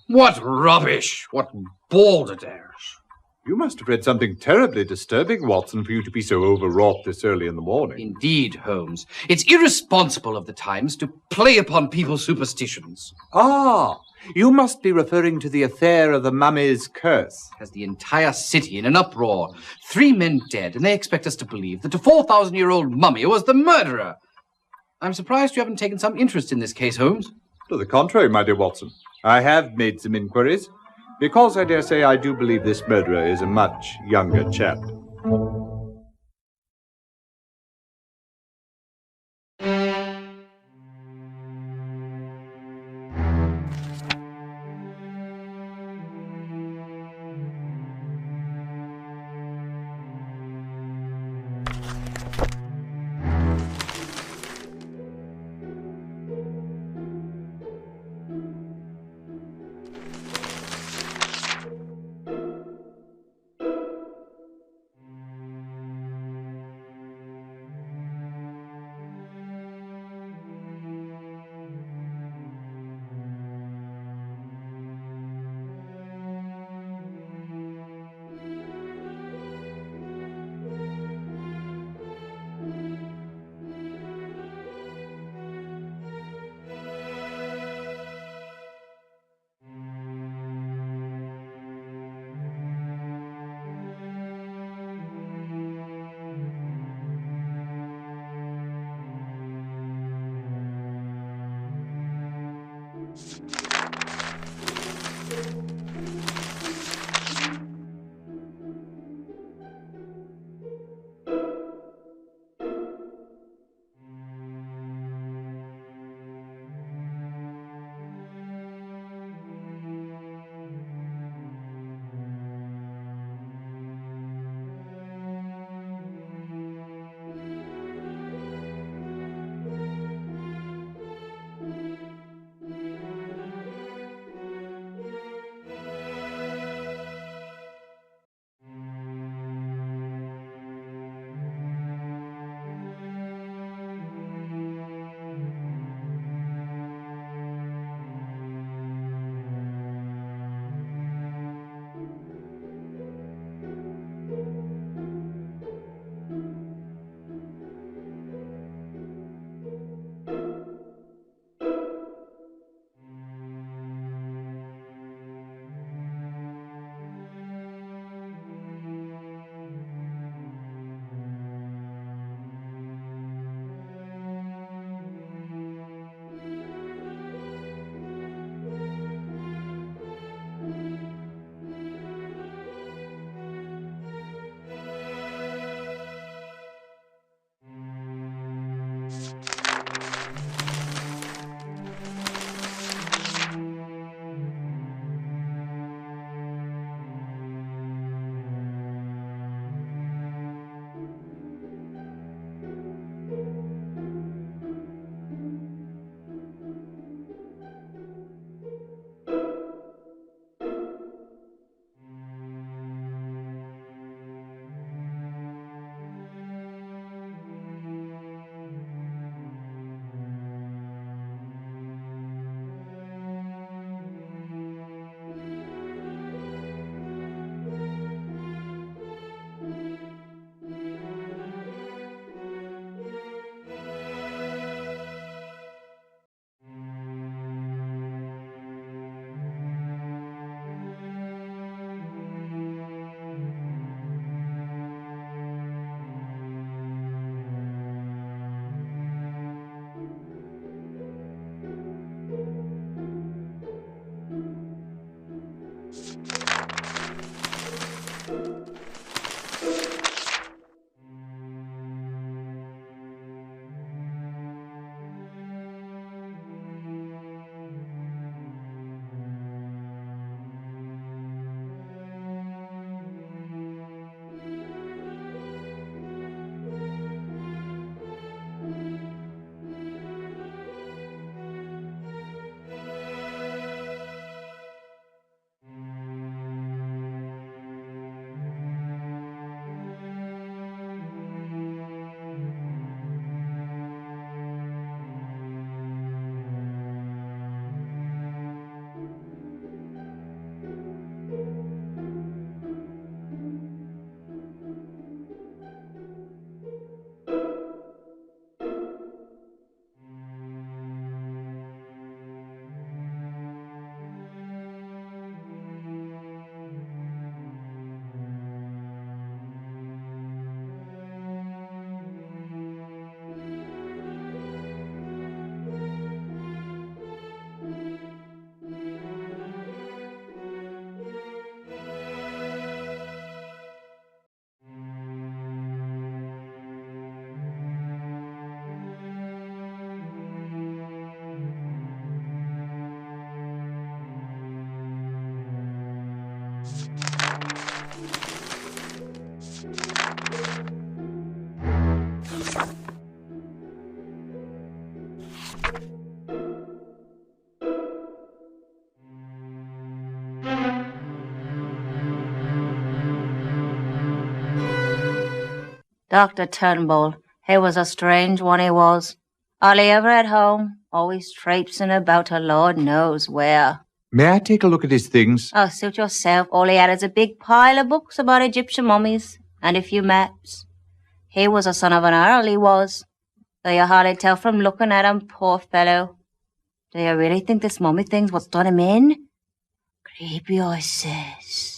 What rubbish! What balderdash! You must have read something terribly disturbing, Watson, for you to be so overwrought this early in the morning. Indeed, Holmes. It's irresponsible of the Times to play upon people's superstitions. Ah, you must be referring to the affair of the mummy's curse. Has the entire city in an uproar. 3 men dead, and they expect us to believe that a 4,000-year-old mummy was the murderer. I'm surprised you haven't taken some interest in this case, Holmes. To the contrary, my dear Watson. I have made some inquiries, because I dare say I do believe this murderer is a much younger chap. Dr. Turnbull, he was a strange one, he was. Hardly ever at home, always traipsing about the Lord knows where. May I take a look at his things? Oh, suit yourself. All he had is a big pile of books about Egyptian mummies and a few maps. He was a son of an earl, he was. Though you hardly tell from looking at him, poor fellow. Do you really think this mummy thing's what's done him in? Creepy, I says.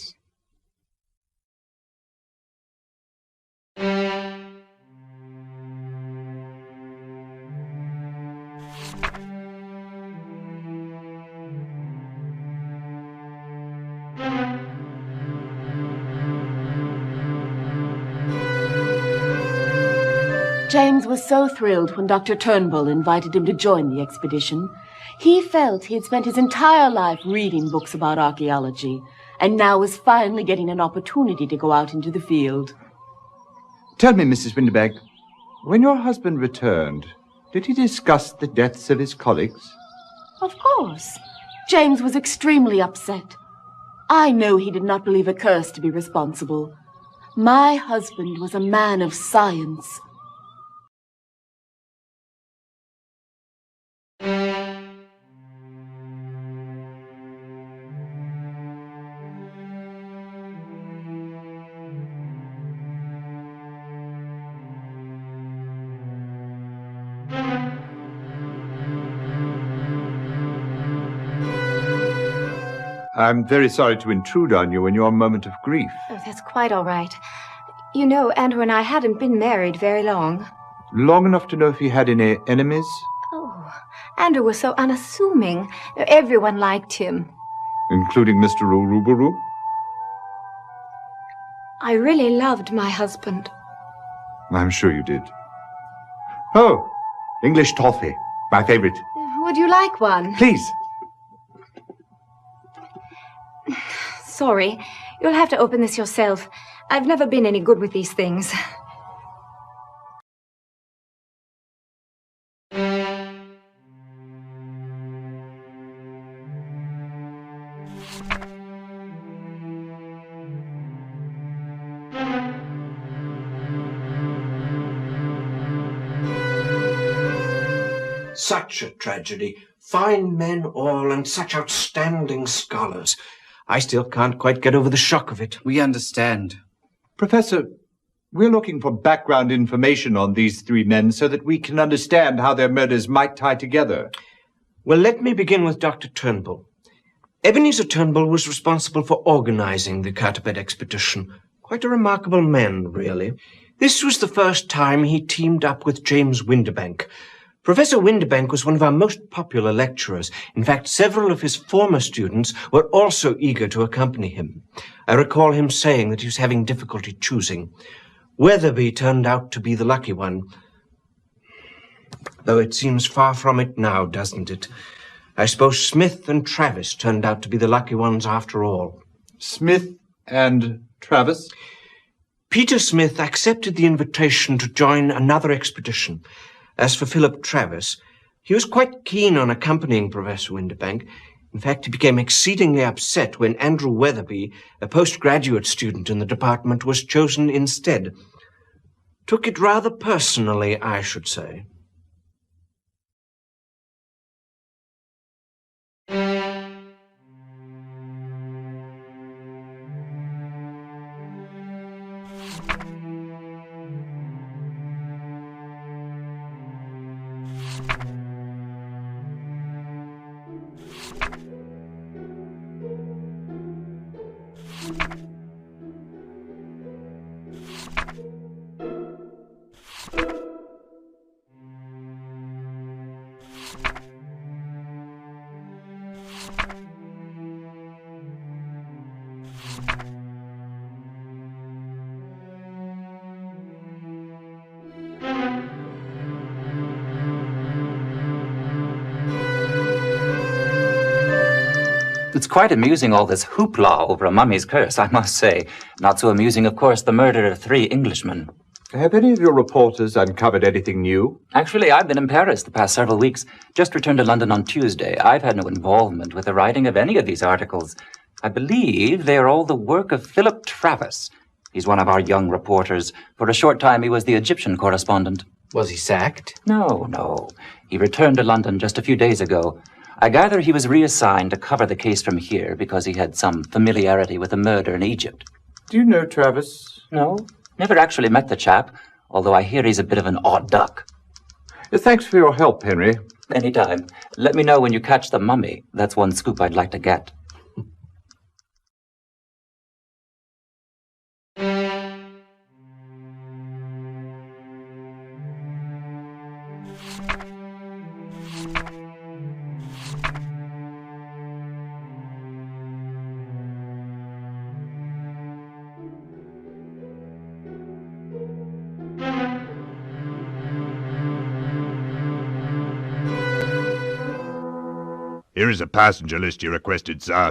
James was so thrilled when Dr. Turnbull invited him to join the expedition. He felt he had spent his entire life reading books about archaeology, and now was finally getting an opportunity to go out into the field. Tell me, Mrs. Winterberg, when your husband returned, did he discuss the deaths of his colleagues? Of course. James was extremely upset. I know he did not believe a curse to be responsible. My husband was a man of science. I'm very sorry to intrude on you in your moment of grief. Oh, that's quite all right. You know, Andrew and I hadn't been married very long. Long enough to know if he had any enemies? Oh, Andrew was so unassuming. Everyone liked him. Including Mr. Uruburu? I really loved my husband. I'm sure you did. Oh, English toffee. My favorite. Would you like one? Please. Sorry, you'll have to open this yourself. I've never been any good with these things. Such a tragedy. Fine men all, and such outstanding scholars. I still can't quite get over the shock of it. We understand. Professor, we're looking for background information on these three men so that we can understand how their murders might tie together. Well, let me begin with Dr. Turnbull. Ebenezer Turnbull was responsible for organizing the Carteret expedition. Quite a remarkable man, really. This was the first time he teamed up with James Winterbank. Professor Winterbank was one of our most popular lecturers. In fact, several of his former students were also eager to accompany him. I recall him saying that he was having difficulty choosing. Weatherby turned out to be the lucky one. Though it seems far from it now, doesn't it? I suppose Smith and Travis turned out to be the lucky ones after all. Smith and Travis? Peter Smith accepted the invitation to join another expedition. As for Philip Travis, he was quite keen on accompanying Professor Winterbank. In fact, he became exceedingly upset when Andrew Weatherby, a postgraduate student in the department, was chosen instead. Took it rather personally, I should say. It's quite amusing, all this hoopla over a mummy's curse, I must say. Not so amusing, of course, the murder of 3 Englishmen. Have any of your reporters uncovered anything new? Actually, I've been in Paris the past several weeks. Just returned to London on Tuesday. I've had no involvement with the writing of any of these articles. I believe they are all the work of Philip Travis. He's one of our young reporters. For a short time, he was the Egyptian correspondent. Was he sacked? No. He returned to London just a few days ago. I gather he was reassigned to cover the case from here because he had some familiarity with the murder in Egypt. Do you know Travis? No, never actually met the chap, although I hear he's a bit of an odd duck. Thanks for your help, Henry. Anytime. Let me know when you catch the mummy. That's one scoop I'd like to get. Here is a passenger list you requested, sir.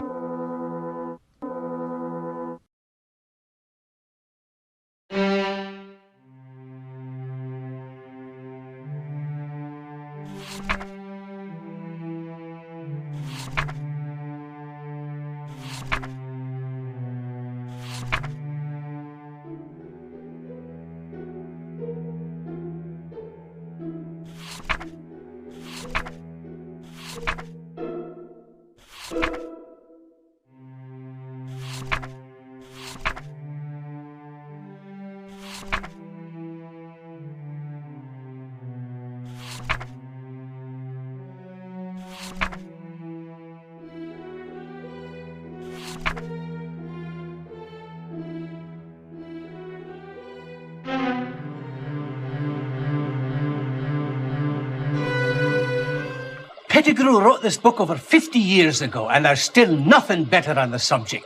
Pettigrew wrote this book over 50 years ago, and there's still nothing better on the subject.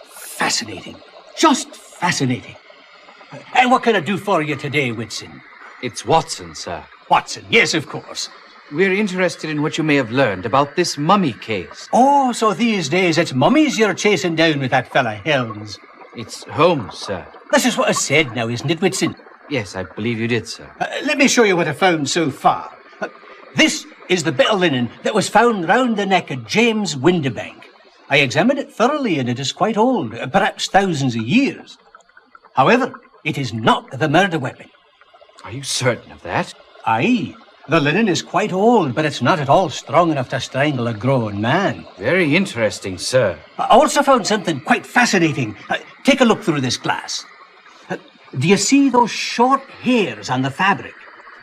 Fascinating. Just fascinating. And what can I do for you today, Whitson? It's Watson, sir. Watson, yes, of course. We're interested in what you may have learned about this mummy case. Oh, so these days it's mummies you're chasing down with that fella Helms. It's Holmes, sir. This is what I said now, isn't it, Whitson? Yes, I believe you did, sir. Let me show you what I found so far. This is the bit of linen that was found round the neck of James Windibank. I examined it thoroughly, and it is quite old, perhaps thousands of years. However, it is not the murder weapon. Are you certain of that? Aye. The linen is quite old, but it's not at all strong enough to strangle a grown man. Very interesting, sir. I also found something quite fascinating. Take a look through this glass. Do you see those short hairs on the fabric?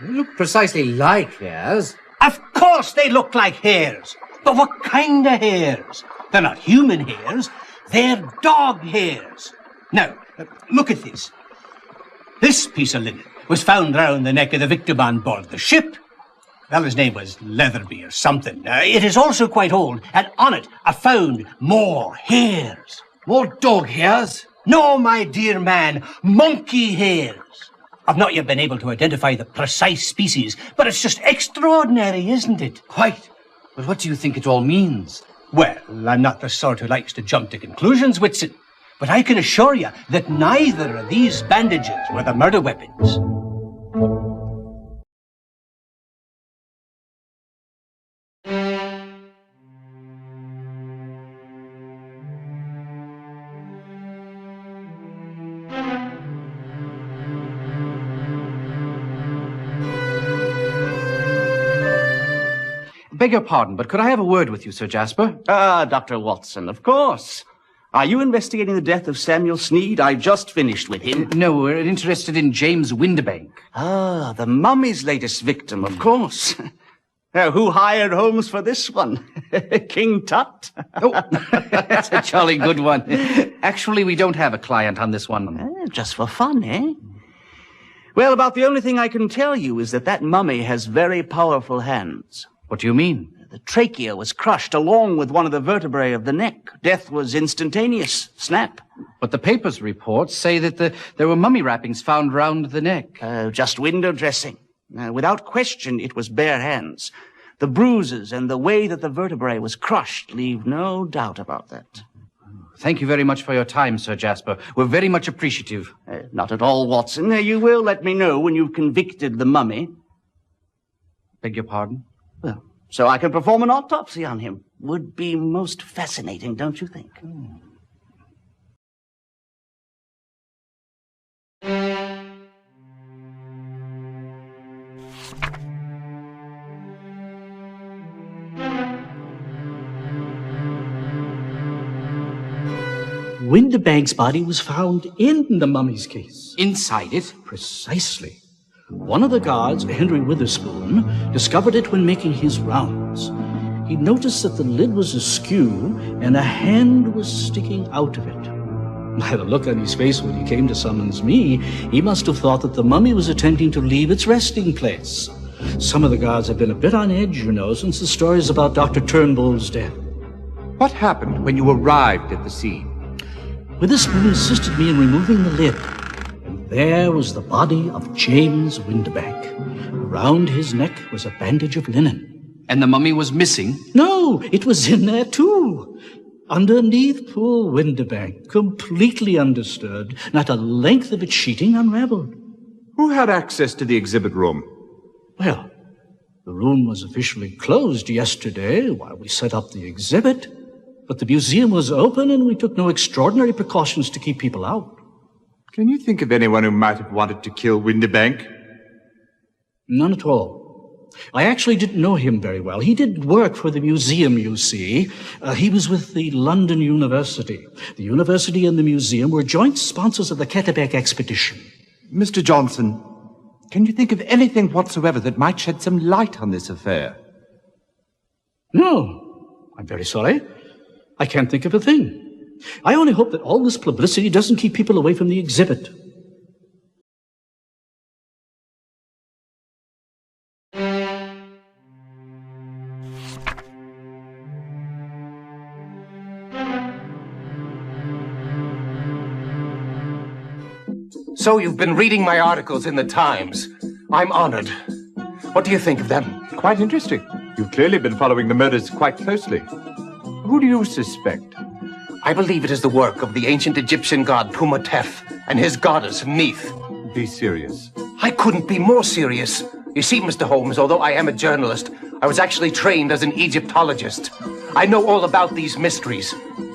They look precisely like hairs. Of course they look like hairs. But what kind of hairs? They're not human hairs. They're dog hairs. Now, look at this. This piece of linen was found round the neck of the victim on board the ship. Well, his name was Leatherby or something. It is also quite old, and on it I found more hairs. More dog hairs? No, my dear man, monkey hairs. I've not yet been able to identify the precise species, but it's just extraordinary, isn't it? Quite. But what do you think it all means? Well, I'm not the sort who likes to jump to conclusions, Whitson, but I can assure you that neither of these bandages were the murder weapons. Beg your pardon, but could I have a word with you, Sir Jasper? Dr. Watson, of course. Are you investigating the death of Samuel Sneed? I just finished with him. No, we're interested in James Windibank. Ah, the mummy's latest victim, of course. Who hired Holmes for this one? King Tut? Oh, that's a jolly good one. Actually, we don't have a client on this one. Just for fun, eh? Well, about the only thing I can tell you is that mummy has very powerful hands. What do you mean? The trachea was crushed along with one of the vertebrae of the neck. Death was instantaneous. Snap. But the papers reports say that there were mummy wrappings found round the neck. Just window dressing. Without question, it was bare hands. The bruises and the way that the vertebrae was crushed leave no doubt about that. Thank you very much for your time, Sir Jasper. We're very much appreciative. Not at all, Watson. You will let me know when you've convicted the mummy. Beg your pardon? Well, so I can perform an autopsy on him. Would be most fascinating, don't you think? Windibank's body was found in the mummy's case. Inside it? Precisely. One of the guards, Henry Witherspoon, discovered it when making his rounds. He noticed that the lid was askew and a hand was sticking out of it. By the look on his face when he came to summons me, he must have thought that the mummy was attempting to leave its resting place. Some of the guards have been a bit on edge, you know, since the stories about Dr. Turnbull's death. What happened when you arrived at the scene? Witherspoon assisted me in removing the lid, and there was the body of James Windibank. Around his neck was a bandage of linen. And the mummy was missing? No, it was in there too. Underneath poor Windibank, completely undisturbed, not a length of its sheeting unraveled. Who had access to the exhibit room? Well, the room was officially closed yesterday while we set up the exhibit, but the museum was open and we took no extraordinary precautions to keep people out. Can you think of anyone who might have wanted to kill Windibank? None at all. I actually didn't know him very well. He did work for the museum, you see. He was with the London University. The university and the museum were joint sponsors of the Ketterbeck expedition. Mr. Johnson, can you think of anything whatsoever that might shed some light on this affair? No. I'm very sorry. I can't think of a thing. I only hope that all this publicity doesn't keep people away from the exhibit. So you've been reading my articles in the Times. I'm honored. What do you think of them? Quite interesting. You've clearly been following the murders quite closely. Who do you suspect? I believe it is the work of the ancient Egyptian god Pumatef and his goddess Neith. Be serious. I couldn't be more serious. You see, Mr. Holmes, although I am a journalist, I was actually trained as an Egyptologist. I know all about these mysteries.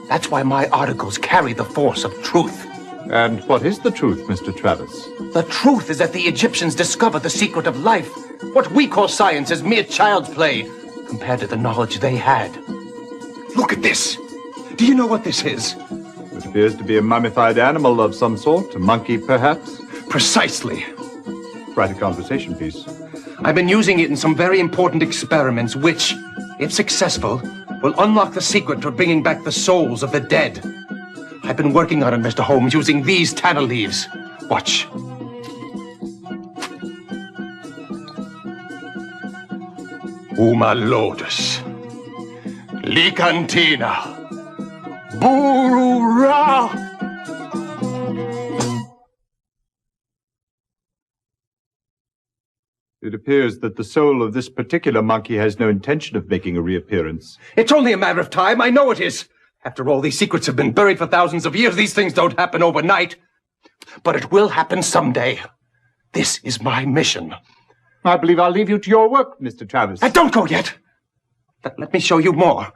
That's why my articles carry the force of truth. And what is the truth, Mr. Travis? The truth is that the Egyptians discovered the secret of life. What we call science is mere child's play compared to the knowledge they had. Look at this. Do you know what this is? It appears to be a mummified animal of some sort, a monkey, perhaps? Precisely. Quite a conversation piece. I've been using it in some very important experiments which, if successful, will unlock the secret to bringing back the souls of the dead. I've been working on it, Mr. Holmes, using these tanner leaves. Watch. Uma Lotus. Licantina. Burura. It appears that the soul of this particular monkey has no intention of making a reappearance. It's only a matter of time. I know it is. After all, these secrets have been buried for thousands of years. These things don't happen overnight. But it will happen someday. This is my mission. I believe I'll leave you to your work, Mr. Travis. Don't go yet. Let me show you more.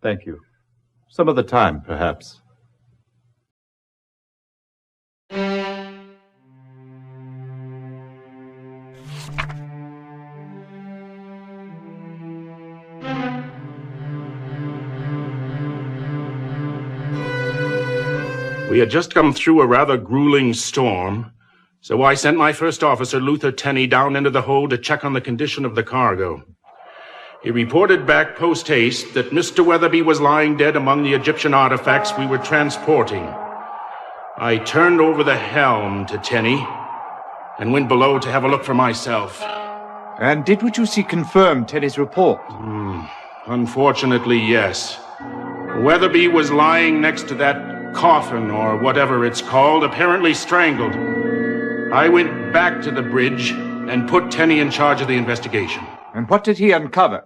Thank you. Some other time, perhaps. We had just come through a rather grueling storm, so I sent my first officer, Luther Tenney, down into the hold to check on the condition of the cargo. He reported back post-haste that Mr. Weatherby was lying dead among the Egyptian artifacts we were transporting. I turned over the helm to Tenney and went below to have a look for myself. And did what you see confirm Tenney's report? Unfortunately, yes. Weatherby was lying next to that coffin, or whatever it's called, apparently strangled. I went back to the bridge and put Tenney in charge of the investigation. And what did he uncover?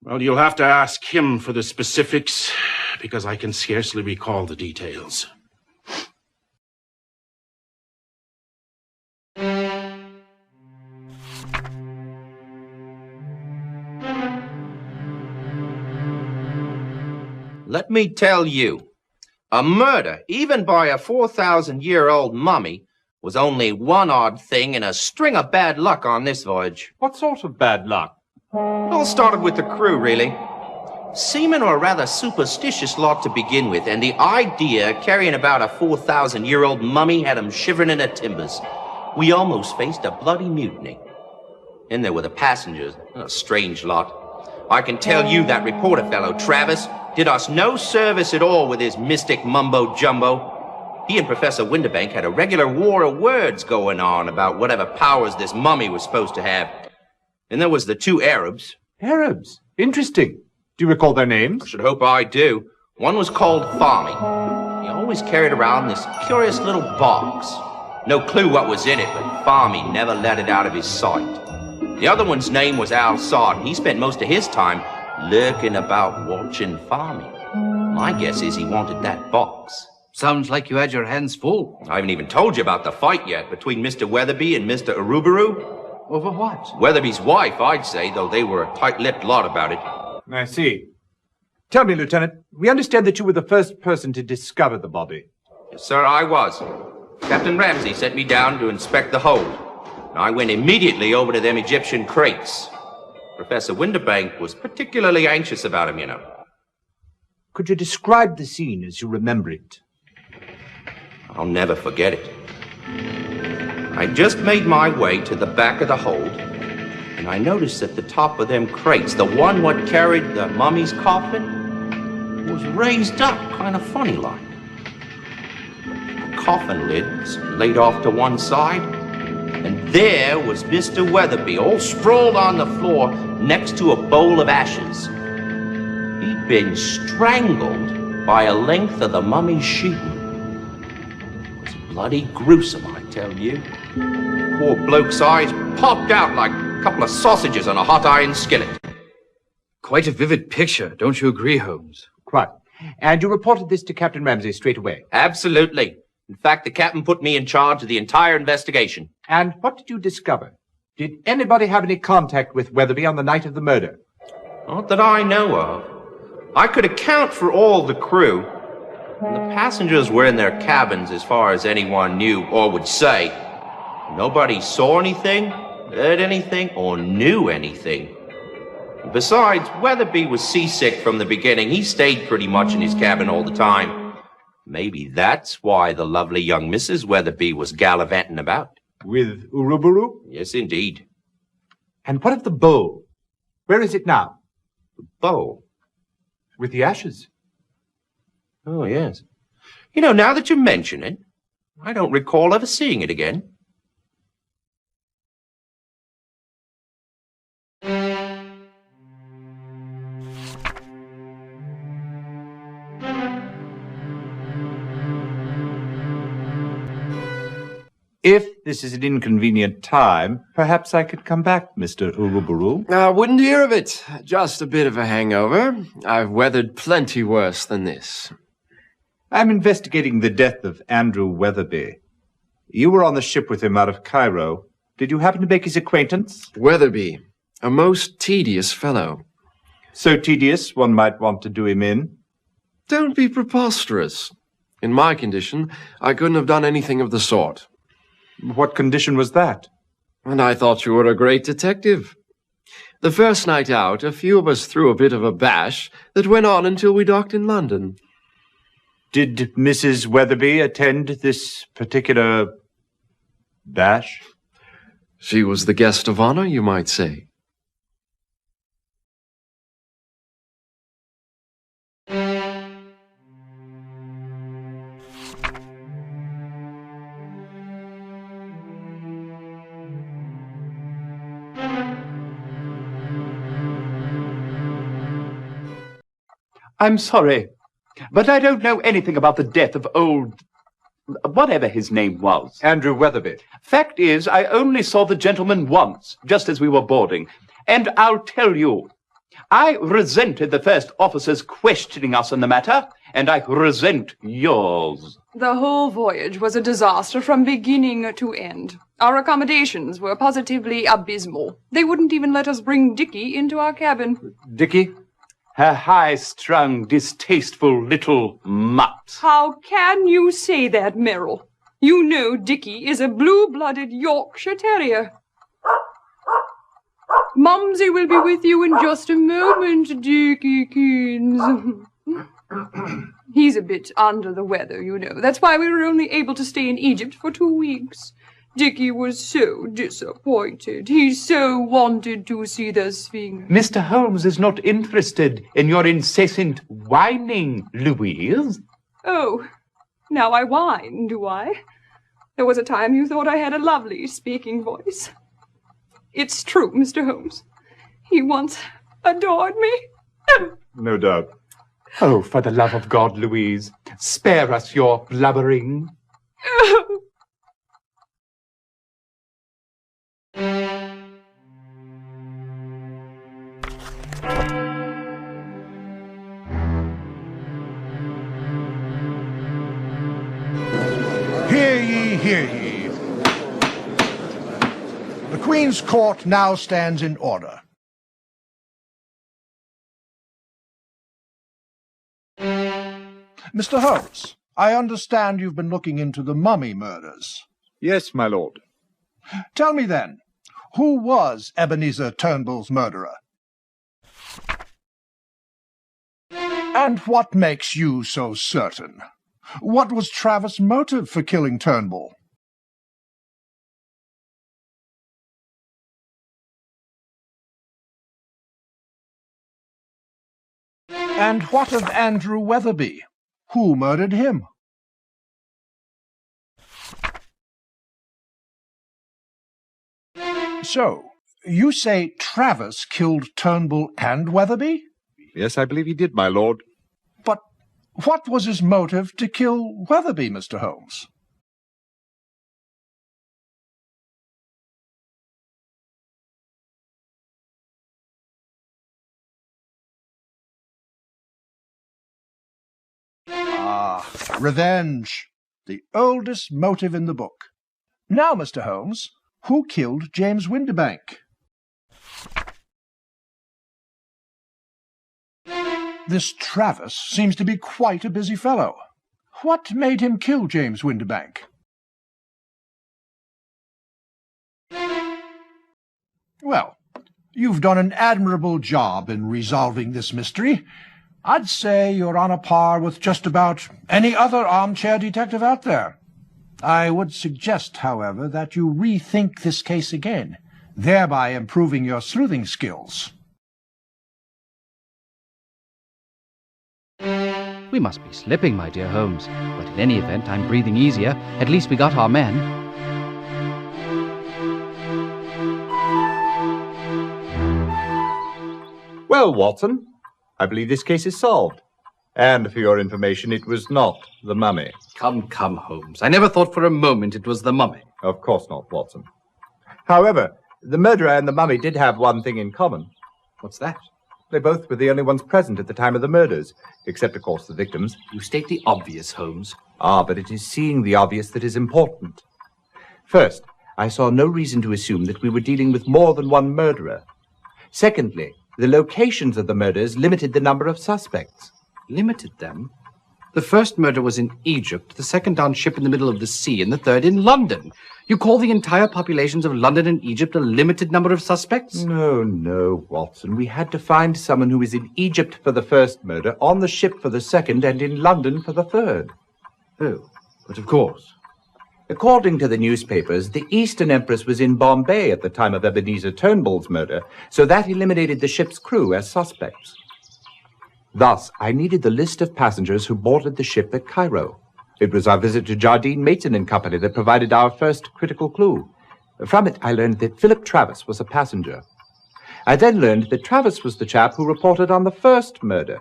Well, you'll have to ask him for the specifics, because I can scarcely recall the details. Let me tell you, a murder, even by a 4,000-year-old mummy, was only one odd thing in a string of bad luck on this voyage. What sort of bad luck? It all started with the crew, really. Seamen are a rather superstitious lot to begin with, and the idea carrying about a 4,000-year-old mummy had them shivering in their timbers. We almost faced a bloody mutiny. And there were the passengers, a strange lot. I can tell you that reporter fellow, Travis, did us no service at all with his mystic mumbo-jumbo. He and Professor Winterbank had a regular war of words going on about whatever powers this mummy was supposed to have. And there was the two Arabs. Arabs? Interesting. Do you recall their names? I should hope I do. One was called Fahmy. He always carried around this curious little box. No clue what was in it, but Fahmy never let it out of his sight. The other one's name was Al-Sad, and he spent most of his time lurking about watching Fahmy. My guess is he wanted that box. Sounds like you had your hands full. I haven't even told you about the fight yet between Mr. Weatherby and Mr. Urubaru. Over what? Weatherby's wife, I'd say, though they were a tight-lipped lot about it. I see. Tell me, Lieutenant, we understand that you were the first person to discover the body. Yes, sir, I was. Captain Ramsey sent me down to inspect the hold. And I went immediately over to them Egyptian crates. Professor Winterbank was particularly anxious about him, you know. Could you describe the scene as you remember it? I'll never forget it. I just made my way to the back of the hold, and I noticed at the top of them crates, the one what carried the mummy's coffin was raised up kind of funny like. The coffin lid was laid off to one side, and there was Mr. Weatherby all sprawled on the floor next to a bowl of ashes. He'd been strangled by a length of the mummy's sheeting. It was bloody gruesome, I tell you. Poor bloke's eyes popped out like a couple of sausages on a hot iron skillet. Quite a vivid picture, don't you agree, Holmes? Quite. And you reported this to Captain Ramsey straight away? Absolutely. In fact, the captain put me in charge of the entire investigation. And what did you discover? Did anybody have any contact with Weatherby on the night of the murder? Not that I know of. I could account for all the crew. And the passengers were in their cabins as far as anyone knew or would say. Nobody saw anything, heard anything, or knew anything. Besides, Weatherby was seasick from the beginning. He stayed pretty much in his cabin all the time. Maybe that's why the lovely young Mrs. Weatherby was gallivanting about. With Uruburu? Yes, indeed. And what of the bowl? Where is it now? The bowl? With the ashes. Oh, yes. You know, now that you mention it, I don't recall ever seeing it again. If this is an inconvenient time, perhaps I could come back, Mr. Uruburu. I wouldn't hear of it. Just a bit of a hangover. I've weathered plenty worse than this. I'm investigating the death of Andrew Weatherby. You were on the ship with him out of Cairo. Did you happen to make his acquaintance? Weatherby, a most tedious fellow. So tedious, one might want to do him in. Don't be preposterous. In my condition, I couldn't have done anything of the sort. What condition was that? And I thought you were a great detective. The first night out, a few of us threw a bit of a bash that went on until we docked in London. Did Mrs. Weatherby attend this particular bash? She was the guest of honor, you might say. I'm sorry, but I don't know anything about the death of old... whatever his name was. Andrew Weatherby. Fact is, I only saw the gentleman once, just as we were boarding. And I'll tell you, I resented the first officer's questioning us on the matter, and I resent yours. The whole voyage was a disaster from beginning to end. Our accommodations were positively abysmal. They wouldn't even let us bring Dickie into our cabin. Dickie? Her high-strung, distasteful little mutt. How can you say that, Merrill? You know Dickie is a blue-blooded Yorkshire Terrier. Mumsy will be with you in just a moment, Dickiekins. He's a bit under the weather, you know. That's why we were only able to stay in Egypt for 2 weeks. Dickie was so disappointed. He so wanted to see the Sphinx. Mr. Holmes is not interested in your incessant whining, Louise. Oh, now I whine, do I? There was a time you thought I had a lovely speaking voice. It's true, Mr. Holmes. He once adored me. No doubt. Oh, for the love of God, Louise, spare us your blubbering. Hear ye, hear ye. The Queen's Court now stands in order. Mr. Holmes, I understand you've been looking into the mummy murders. Yes, my lord. Tell me then, who was Ebenezer Turnbull's murderer? And what makes you so certain? What was Travis' motive for killing Turnbull? And what of Andrew Weatherby? Who murdered him? So, you say Travis killed Turnbull and Weatherby? Yes, I believe he did, my lord. But what was his motive to kill Weatherby, Mr. Holmes? Ah, revenge. The oldest motive in the book. Now, Mr. Holmes, who killed James Windibank? This Travis seems to be quite a busy fellow. What made him kill James Windibank? Well, you've done an admirable job in resolving this mystery. I'd say you're on a par with just about any other armchair detective out there. I would suggest, however, that you rethink this case again, thereby improving your sleuthing skills. We must be slipping, my dear Holmes. But in any event, I'm breathing easier. At least we got our men. Well, Watson, I believe this case is solved. And for your information, it was not the mummy. Come, come, Holmes. I never thought for a moment it was the mummy. Of course not, Watson. However, the murderer and the mummy did have one thing in common. What's that? They both were the only ones present at the time of the murders, except, of course, the victims. You state the obvious, Holmes. Ah, but it is seeing the obvious that is important. First, I saw no reason to assume that we were dealing with more than one murderer. Secondly, the locations of the murders limited the number of suspects. Limited them? The first murder was in Egypt, the second on ship in the middle of the sea, and the third in London. You call the entire populations of London and Egypt a limited number of suspects? No, no, Watson. We had to find someone who was in Egypt for the first murder, on the ship for the second, and in London for the third. Oh, but of course. According to the newspapers, the Eastern Empress was in Bombay at the time of Ebenezer Turnbull's murder, so that eliminated the ship's crew as suspects. Thus, I needed the list of passengers who boarded the ship at Cairo. It was our visit to Jardine, Mason and Company that provided our first critical clue. From it, I learned that Philip Travis was a passenger. I then learned that Travis was the chap who reported on the first murder.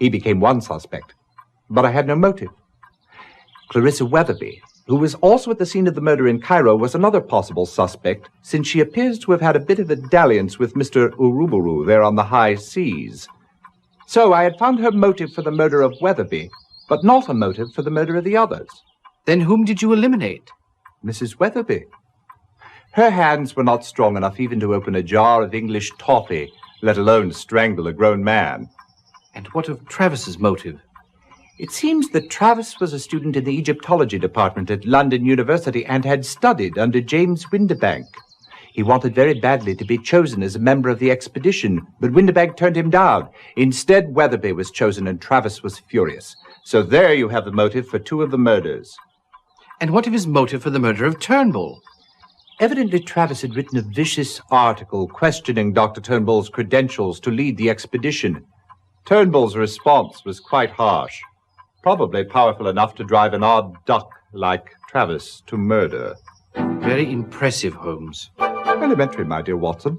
He became one suspect, but I had no motive. Clarissa Weatherby, who was also at the scene of the murder in Cairo, was another possible suspect, since she appears to have had a bit of a dalliance with Mr. Uruburu there on the high seas. So I had found her motive for the murder of Weatherby, but not a motive for the murder of the others. Then whom did you eliminate? Mrs. Weatherby. Her hands were not strong enough even to open a jar of English toffee, let alone strangle a grown man. And what of Travis's motive? It seems that Travis was a student in the Egyptology department at London University and had studied under James Windibank. He wanted very badly to be chosen as a member of the expedition, but Windibank turned him down. Instead, Weatherby was chosen and Travis was furious. So there you have the motive for 2 of the murders. And what of his motive for the murder of Turnbull? Evidently, Travis had written a vicious article questioning Dr. Turnbull's credentials to lead the expedition. Turnbull's response was quite harsh, probably powerful enough to drive an odd duck like Travis to murder. Very impressive, Holmes. Elementary, my dear Watson.